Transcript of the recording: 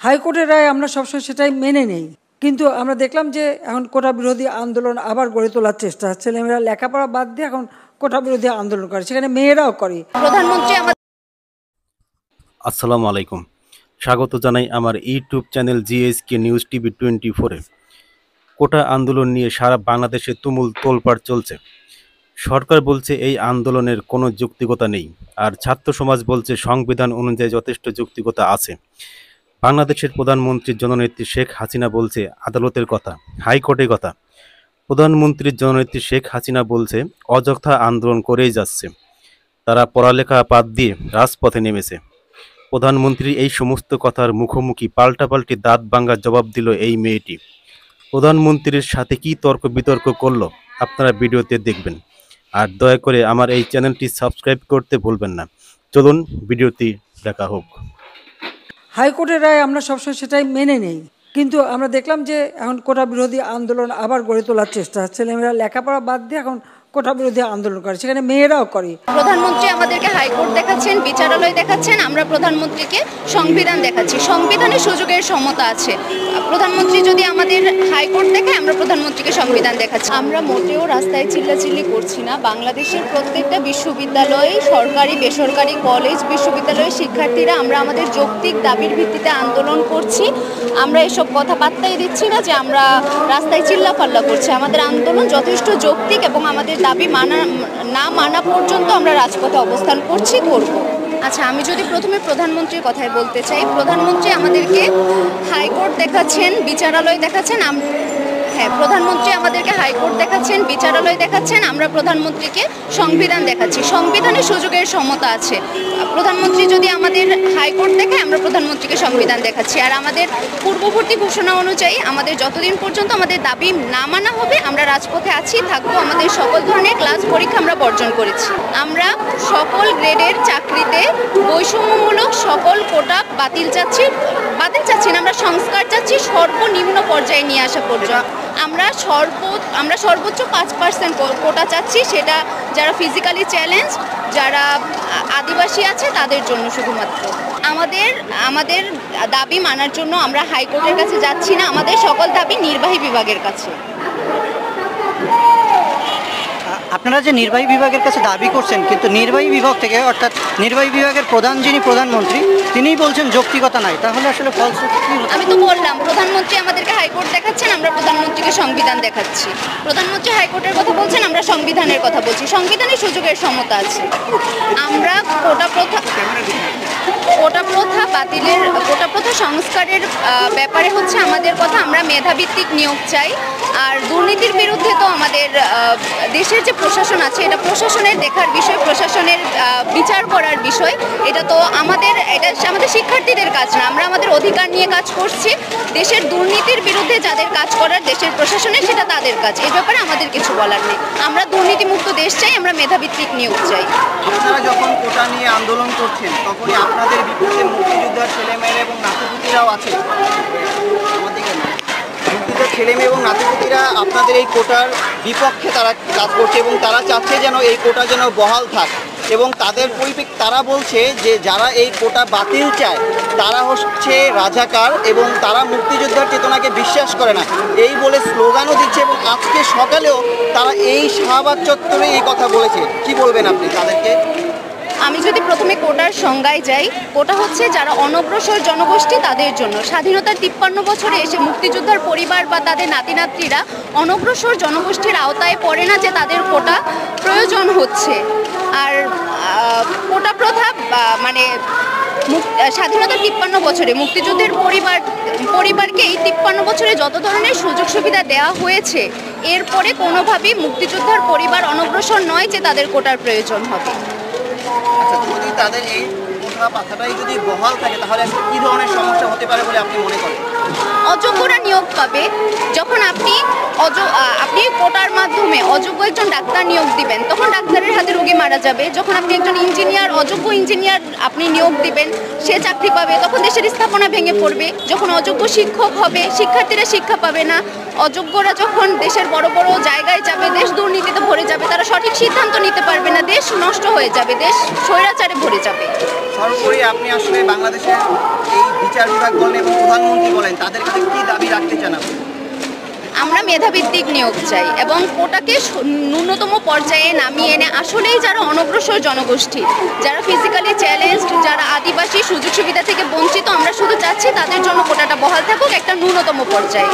হাইকোর্টের রায় আমরা সবসময় সেটাই মেনে নেই, কিন্তু আমরা দেখলাম যে এখন কোটা বিরোধী আন্দোলন আবার গড়ে তোলার চেষ্টা, ছেলেমেয়েরা লেখাপড়া বাদ দিয়ে এখন কোটা বিরোধী আন্দোলন করে, সেখানে মেয়েরাও করে। প্রধানমন্ত্রী আসসালামু আলাইকুম, স্বাগত জানাই আমার YouTube channel GSK news TV 24-এ। কোটা আন্দোলন নিয়ে সারা বাংলাদেশে তুমুল তোলপাড় চলছে। সরকার বলছে এই আন্দোলনের কোনো যৌক্তিকতা নেই, আর ছাত্র সমাজ বলছে সংবিধান অনুযায়ী যথেষ্ট যৌক্তিকতা আছে। বাংলাদেশের প্রধানমন্ত্রীর জননেত্রী শেখ হাসিনা বলছে আদালতের কথা, হাইকোর্টের কথা। প্রধানমন্ত্রীর জননেত্রী শেখ হাসিনা বলছে অযথা আন্দোলন করেই যাচ্ছে, তারা পড়ালেখা বাদ দিয়ে রাজপথে নেমেছে। প্রধানমন্ত্রী এই সমস্ত কথার মুখোমুখি পাল্টাপাল্টি দাঁত ভাঙা জবাব দিল এই মেয়েটি। প্রধানমন্ত্রীর সাথে কি তর্ক বিতর্ক করলো আপনারা ভিডিওতে দেখবেন, আর দয়া করে আমার এই চ্যানেলটি সাবস্ক্রাইব করতে ভুলবেন না। চলুন ভিডিওটি দেখা হোক। হাইকোর্টের রায় আমরা সবসময় সেটাই মেনে নেই, কিন্তু আমরা দেখলাম যে এখন কোটা বিরোধী আন্দোলন আবার গড়ে তোলার চেষ্টা, ছেলেমেয়েরা লেখাপড়া বাদ দিয়ে এখন কোটা বিরোধী আন্দোলন করে, সেখানে মেয়েরাও করে। প্রধানমন্ত্রী আমাদেরকে হাইকোর্ট দেখাচ্ছেন, বিচারালয় দেখাচ্ছেন, আমরা প্রধানমন্ত্রীকে সংবিধান দেখাচ্ছি। সংবিধানে সুযোগের সমতা আছে। প্রধানমন্ত্রী যদি আমাদের হাইকোর্ট দেখায়, আমরা প্রধানমন্ত্রীকে সংবিধান দেখাচ্ছি। আমরা মোটেও রাস্তায় চিল্লাচিল্লি করছি না। বাংলাদেশের প্রত্যেকটা বিশ্ববিদ্যালয়, সরকারি বেসরকারি কলেজ বিশ্ববিদ্যালয়ের শিক্ষার্থীরা আমরা আমাদের যৌক্তিক দাবির ভিত্তিতে আন্দোলন করছি। আমরা এসব কথা পাত্তাই দিচ্ছি না যে আমরা রাস্তায় চিল্লাপাল্লা করছি। আমাদের আন্দোলন যথেষ্ট যৌক্তিক এবং আমাদের দাবি না মানা পর্যন্ত আমরা রাজপথে অবস্থান করছি, করব। আচ্ছা, আমি যদি প্রথমে প্রধানমন্ত্রীর কথাই বলতে চাই। প্রধানমন্ত্রী আমাদেরকে হাইকোর্ট দেখাচ্ছেন, বিচারালয় দেখাচ্ছেন। হ্যাঁ, প্রধানমন্ত্রী আমাদেরকে হাইকোর্ট দেখাচ্ছেন, বিচারালয় দেখাচ্ছেন, আমরা প্রধানমন্ত্রীকে সংবিধান দেখাচ্ছি। সংবিধানে সুযোগের সমতা আছে। প্রধানমন্ত্রী যদি আমাদের হাইকোর্ট দেখায়, আমরা প্রধানমন্ত্রীকে সংবিধান দেখাচ্ছি। আর আমাদের পূর্ববর্তী ঘোষণা অনুযায়ী আমাদের যতদিন পর্যন্ত আমাদের দাবি না মানা হবে, আমরা রাজপথে আছি, থাকবো। আমাদের সকল ধরনের ক্লাস পরীক্ষা আমরা বর্জন করেছি। আমরা সকল গ্রেডের চাকরিতে বৈষম্যমূলক সকল কোটা বাতিল চাচ্ছি না, আমরা সংস্কার চাচ্ছি সর্বনিম্ন পর্যায়ে নিয়ে আসা পর্যন্ত। আমরা সর্বোচ্চ 5% কোটা চাচ্ছি, সেটা যারা ফিজিক্যালি চ্যালেঞ্জ, যারা আদিবাসী আছে তাদের জন্য শুধুমাত্র। আমাদের দাবি মানার জন্য আমরা হাইকোর্টের কাছে যাচ্ছি না, আমাদের সকল দাবি নির্বাহী বিভাগের কাছে। আপনারা যে নির্বাহী বিভাগের কাছে দাবি করছেন, কিন্তু নির্বাহী বিভাগ থেকে, অর্থাৎ নির্বাহী বিভাগের প্রধান যিনি প্রধানমন্ত্রী, তিনিই বলছেন যৌক্তিকতা নাই, তাহলে আসলে ফলশ্রুতি কি? আমি তো বললাম, প্রধানমন্ত্রী আমাদেরকে হাইকোর্ট দেখাচ্ছেন, আমরা প্রধানমন্ত্রীকে সংবিধান দেখাচ্ছি। প্রধানমন্ত্রী হাইকোর্টের কথা বলছেন, আমরা সংবিধানের কথা বলছি। সংবিধানে সুযোগের সমতা আছে। আমরা কোটা প্রথা বাতিলের, কোটা প্রথা সংস্কারের ব্যাপারে হচ্ছে আমাদের কথা। আমরা মেধাভিত্তিক নিয়োগ চাই। আর দুর্নীতির বিরুদ্ধে তো আমাদের দেশের যে প্রশাসন আছে, এটা প্রশাসনের দেখার বিষয়, প্রশাসনের বিচার করার বিষয়। এটা আমাদের শিক্ষার্থীদের কাজ না। আমরা আমাদের অধিকার নিয়ে কাজ করছি। দেশের দুর্নীতির বিরুদ্ধে যাদের কাজ করার দেশের প্রশাসনের, সেটা তাদের কাজ। এই ব্যাপারে আমাদের কিছু বলার নেই। আমরা দুর্নীতিমুক্ত দেশ চাই, আমরা মেধাভিত্তিক নিয়োগ চাই। আপনারা যখন কোটা নিয়ে আন্দোলন করছেন, তখনই আপনাদের বিপক্ষে মুক্তিযোদ্ধার ছেলেমেয়েরা এবং নাতিপুতিরাও আছে। মুক্তিযোদ্ধার ছেলেমেয়ে এবং নাতিপুতিরা আপনাদের এই কোটার বিপক্ষে তারা কাজ করছে এবং তারা চাচ্ছে যেন এই কোটা যেন বহাল থাক। এবং তাদের পরিপ্রেক্ষিতে তারা বলছে যে যারা এই কোটা বাতিল চায় তারা হচ্ছে রাজাকার এবং তারা মুক্তিযোদ্ধার চেতনাকে বিশ্বাস করে না, এই বলে স্লোগানও দিচ্ছে। এবং আজকে সকালেও তারা এই শাহবাগ চত্বরে এই কথা বলেছে। কি বলবেন আপনি তাদেরকে? আমি যদি প্রথমে কোটার সংজ্ঞায় যাই, কোটা হচ্ছে যারা অনগ্রসর জনগোষ্ঠী তাদের জন্য। স্বাধীনতার 53 বছরে এসে মুক্তিযোদ্ধার পরিবার বা তাদের নাতিনাতনিরা অনগ্রসর জনগোষ্ঠীর আওতায় পড়ে না যে তাদের কোটা প্রয়োজন হচ্ছে। আর কোটা প্রথা মানে স্বাধীনতার 53 বছরে মুক্তিযুদ্ধের পরিবারকে এই 53 বছরে যত ধরনের সুযোগ সুবিধা দেওয়া হয়েছে, এরপরে কোনোভাবেই মুক্তিযোদ্ধার পরিবার অনগ্রসর নয় যে তাদের কোটার প্রয়োজন হবে। আচ্ছা, যদি তাদের এই কোটা পাতাটাই যদি বহাল থাকে, তাহলে কি ধরনের সমস্যা হতে পারে বলে আপনি মনে করেন? অযোগ্যরা নিয়োগ পাবে। যখন আপনি আপনি কোটার মাধ্যমে অযোগ্য একজন ডাক্তার নিয়োগ দিবেন, তখন ডাক্তারের হাতে রোগী মারা যাবে। যখন আপনি একজন ইঞ্জিনিয়ার, অযোগ্য ইঞ্জিনিয়ার আপনি নিয়োগ দিবেন, সে চাকরি পাবে, তখন দেশের স্থাপনা ভেঙে পড়বে। যখন অযোগ্য শিক্ষক হবে, শিক্ষার্থীরা শিক্ষা পাবে না। অযোগ্যরা যখন দেশের বড় বড় জায়গায় যাবে, দেশ দুর্নীতিতে ভরে যাবে, তারা সঠিক সিদ্ধান্ত নিতে পারবে না, দেশ নষ্ট হয়ে যাবে, দেশ স্বৈরাচারে ভরে যাবে। সর্বোপরি আপনি আসলে বাংলাদেশের এই বিচার বিভাগ বলেন এবং প্রধানমন্ত্রী বলেন, তাদের কাছে কি দাবি রাখতে চান আপনি? আমরা মেধাভিত্তিক নিয়োগ চাই এবং কোটাকে ন্যূনতম পর্যায়ে নামিয়ে এনে আসলেই যারা অনগ্রসর জনগোষ্ঠী, যারা ফিজিক্যালি চ্যালেঞ্জড, যারা আদিবাসী, সুযোগ সুবিধা থেকে বঞ্চিত, আমরা শুধু চাচ্ছি তাদের জন্য কোটাটা বহাল থাকুক একটা ন্যূনতম পর্যায়ে।